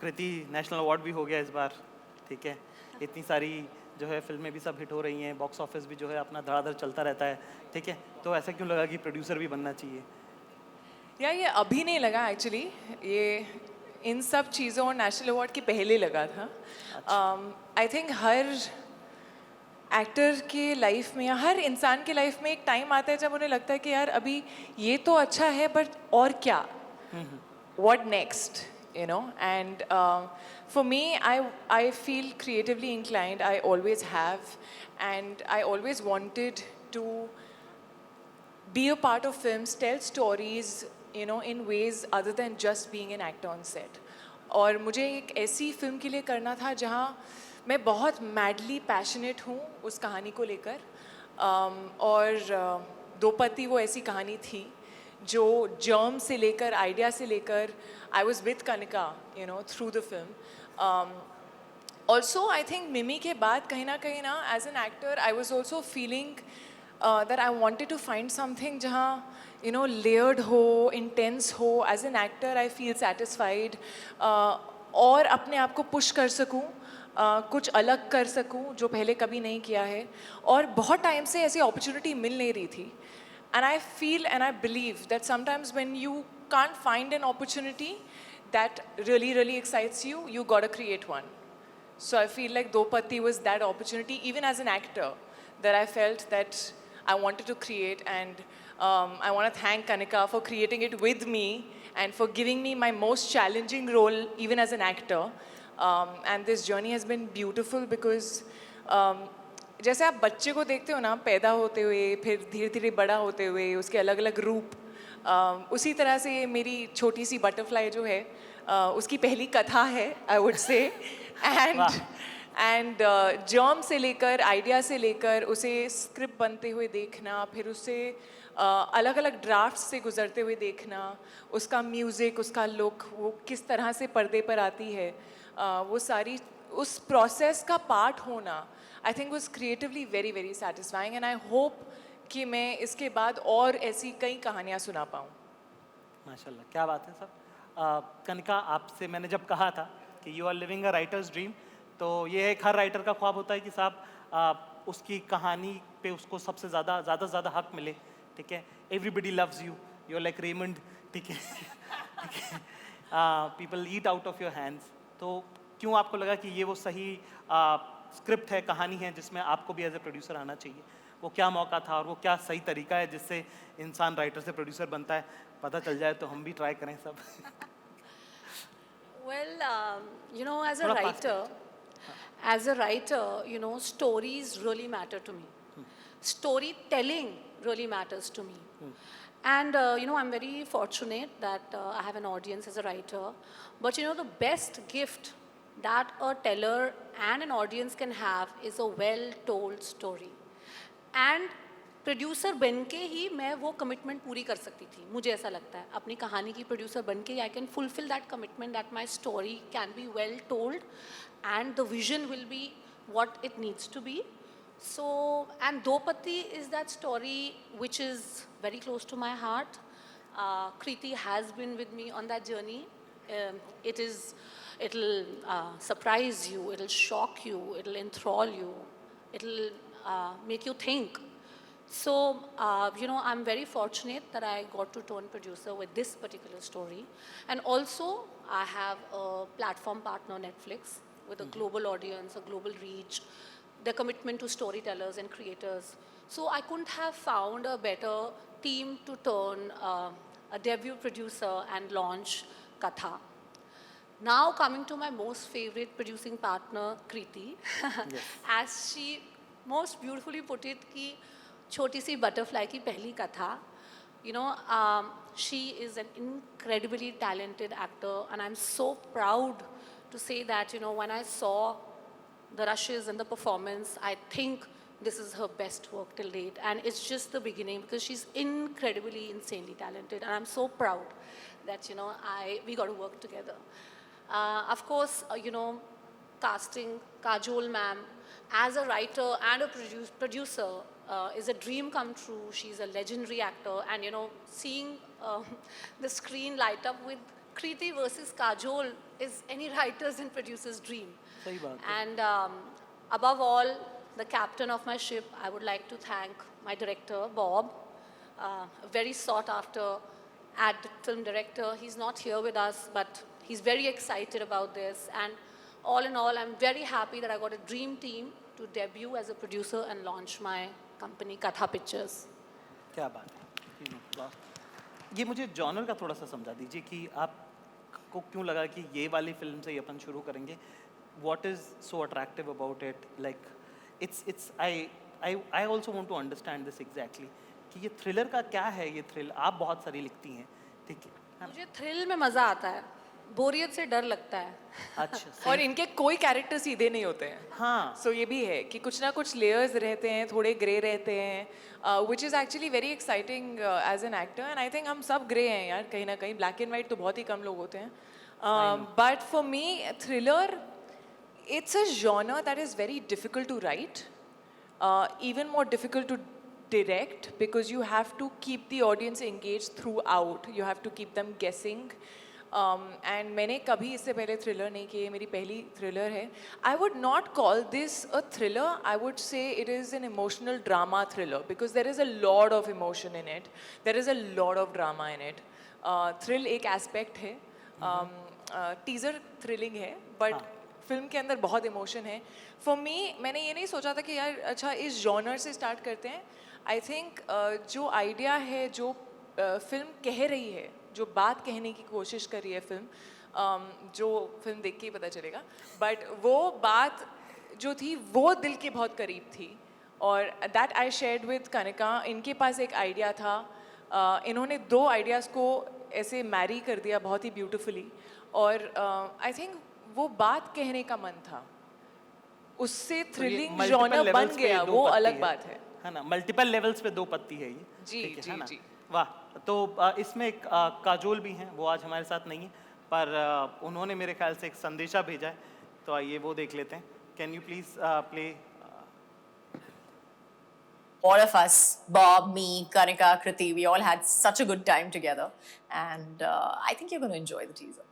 कृति national award भी हो गया इस बार, ठीक है। इतनी सारी जो है फिल्में भी सब हिट हो रही हैं, बॉक्स ऑफिस भी जो है अपना धड़ाधड़ चलता रहता है, ठीक है। तो ऐसा क्यों लगा कि प्रोड्यूसर भी बनना चाहिए? या ये अभी नहीं लगा एक्चुअली, ये इन सब चीज़ों और नेशनल अवार्ड के पहले लगा था। आई थिंक हर एक्टर के लाइफ में या हर इंसान के लाइफ में एक टाइम आता है जब उन्हें लगता है कि यार अभी ये तो अच्छा है बट और क्या, what next, you know. And for me, I feel creatively inclined, I always have, and I always wanted to be a part of films, tell stories, you know, in ways other than just being an actor on set. और मुझे एक ऐसी film के लिए करना था जहाँ मैं बहुत मैडली पैशनेट हूँ उस कहानी को लेकर। और दो पति वो ऐसी कहानी थी जो जर्म से लेकर, आइडिया से लेकर, I was with Kanika, you know, through the film. Also I think Mimi के बाद कहीं ना as an actor I was also feeling that I wanted to find something जहाँ you know layered हो, intense हो. As an actor I feel satisfied और अपने आप को push कर सकूँ, कुछ अलग कर सकूँ जो पहले कभी नहीं किया है. और बहुत टाइम से ऐसी opportunity मिल नहीं रही थी. And I feel and I believe that sometimes when you can't find an opportunity that really excites you, you gotta create one. So I feel like Dopati was that opportunity, even as an actor, that I felt that I wanted to create, and I want to thank Kanika for creating it with me and for giving me my most challenging role even as an actor. And this journey has been beautiful because जैसे आप बच्चे को देखते हो ना पैदा होते हुए, फिर धीरे धीरे बड़ा होते हुए, उसके अलग अलग रूप, उसी तरह से मेरी छोटी सी बटरफ्लाई जो है उसकी पहली कथा है, I would say. And germ से लेकर, आइडिया से लेकर, उसे स्क्रिप्ट बनते हुए देखना, फिर उसे अलग अलग ड्राफ्ट से गुजरते हुए देखना, उसका म्यूज़िक, उसका लुक, वो किस तरह से पर्दे पर आती है, वो सारी उस प्रोसेस का पार्ट होना, I think was creatively very satisfying. And I hope कि मैं इसके बाद और ऐसी कई कहानियाँ सुना पाऊँ. माशाल्लाह, क्या बात है सब. कनिका, आपसे मैंने जब कहा था कि you are living a writer's dream, तो ये एक हर राइटर का ख्वाब होता है कि साहब उसकी कहानी पे उसको सबसे ज़्यादा हक मिले, ठीक है. Everybody loves you, you are like Raymond, ठीक है. People eat out of your hands. तो क्यों आपको लगा कि ये वो सही स्क्रिप्ट है, कहानी है जिसमें आपको भी एज ए प्रोड्यूसर आना चाहिए? वो क्या मौका था और वो क्या सही तरीका है जिससे इंसान राइटर से प्रोड्यूसर बनता है? पता चल जाए तो हम भी ट्राई करें सब. Well, you know, थोड़ा पास as a writer, you know, stories really matter to me. Storytelling really matters to me. And, you know, I'm very fortunate that I have an audience as a writer. But, you know, the best gift that a teller and an audience can have is a well-told story. And producer बन के ही मैं वो commitment पूरी कर सकती थी, मुझे ऐसा लगता है. अपनी कहानी की प्रोड्यूसर बन के I can fulfil that commitment that my story can be well told and the vision will be what it needs to be. So, and Dopati is that story which is very close to my heart. Kriti has been with me on that journey. It'll surprise you, it'll shock you, it'll enthrall you, it'll make you think. So, you know, I'm very fortunate that I got to turn producer with this particular story. And also, I have a platform partner, Netflix, with a global audience, a global reach, their commitment to storytellers and creators. So I couldn't have found a better team to turn a debut producer and launch Katha. Now coming to my most favorite producing partner, Kriti, Yes. as she most beautifully put it, ki छोटी सी butterfly की पहली कथा. You know, she is an incredibly talented actor, and I'm so proud to say that, you know, when I saw the rushes and the performance, I think this is her best work till date, and it's just the beginning because she's incredibly, insanely talented, and I'm so proud that, you know, we got to work together. Of course, you know, casting Kajol ma'am as a writer and a producer is a dream come true. She's a legendary actor, and, you know, seeing the screen light up with Kriti versus Kajol is any writer's and producer's dream. सही बात है। And above all, the captain of my ship, I would like to thank my director, Bob, a very sought after film director. He's not here with us, but he's very excited about this. And all in all, I'm very happy that I got a dream team to debut as a producer and launch my company, Katha Pictures. क्या बात है। applause। ये मुझे genre का थोड़ा सा समझा दीजिए कि आपको क्यों लगा कि ये वाली फिल्म से ही अपन शुरू करेंगे। What is so attractive about it? Like, I also want to understand this exactly कि ये थ्रिलर का क्या है। ये थ्रिल आप बहुत सारी लिखती हैं, ठीक है। मुझे थ्रिल में मज़ा आता है, बोरियत से डर लगता है। अच्छा और इनके कोई कैरेक्टर सीधे नहीं होते हैं। हाँ सो ये भी है कि कुछ ना कुछ लेयर्स रहते हैं, थोड़े ग्रे रहते हैं, which is actually very exciting as an actor. And I think हम सब ग्रे हैं यार, कहीं ना कहीं। ब्लैक एंड वाइट तो बहुत ही कम लोग होते हैं। But for me thriller, it's a genre that is very difficult to write, even more difficult to direct, because you have to keep the audience engaged throughout. You have to keep them guessing. And मैंने कभी इससे पहले thriller नहीं किए, मेरी पहली thriller है. I would not call this a thriller. I would say it is an emotional drama thriller, because there is a lot of emotion in it. There is a lot of drama in it. Thrill एक aspect है. Teaser thrilling है, but film के अंदर बहुत emotion है। For me, मैंने ये नहीं सोचा था कि यार अच्छा इस जॉनर से स्टार्ट करते हैं। आई थिंक जो आइडिया है, जो फिल्म कह रही है, जो बात कहने की कोशिश कर रही है फिल्म, जो फिल्म देख के ही पता चलेगा, बट वो बात जो थी वो दिल के बहुत करीब थी। और that I shared with Kanika. इनके पास एक आइडिया था, इन्होंने दो आइडियाज़ को ऐसे मैरी कर दिया बहुत ही ब्यूटिफुली। और आई थिंक वो बात कहने का मन था, उससे थ्रिलिंग जॉनर बन गया, वो अलग बात है ना। मल्टीपल लेवल्स पे दो पत्ती है ये। जी ठीक है, जी है ना? जी। वाह। तो इसमें एक काजोल भी हैं, वो आज हमारे साथ नहीं है, पर उन्होंने मेरे ख्याल से एक संदेशा भेजा है, तो आइए वो देख लेते हैं। Can you please play? All of us, Bob, me, Kanika, Kriti, we all had such a good time together. And I think you're going to enjoy the teaser.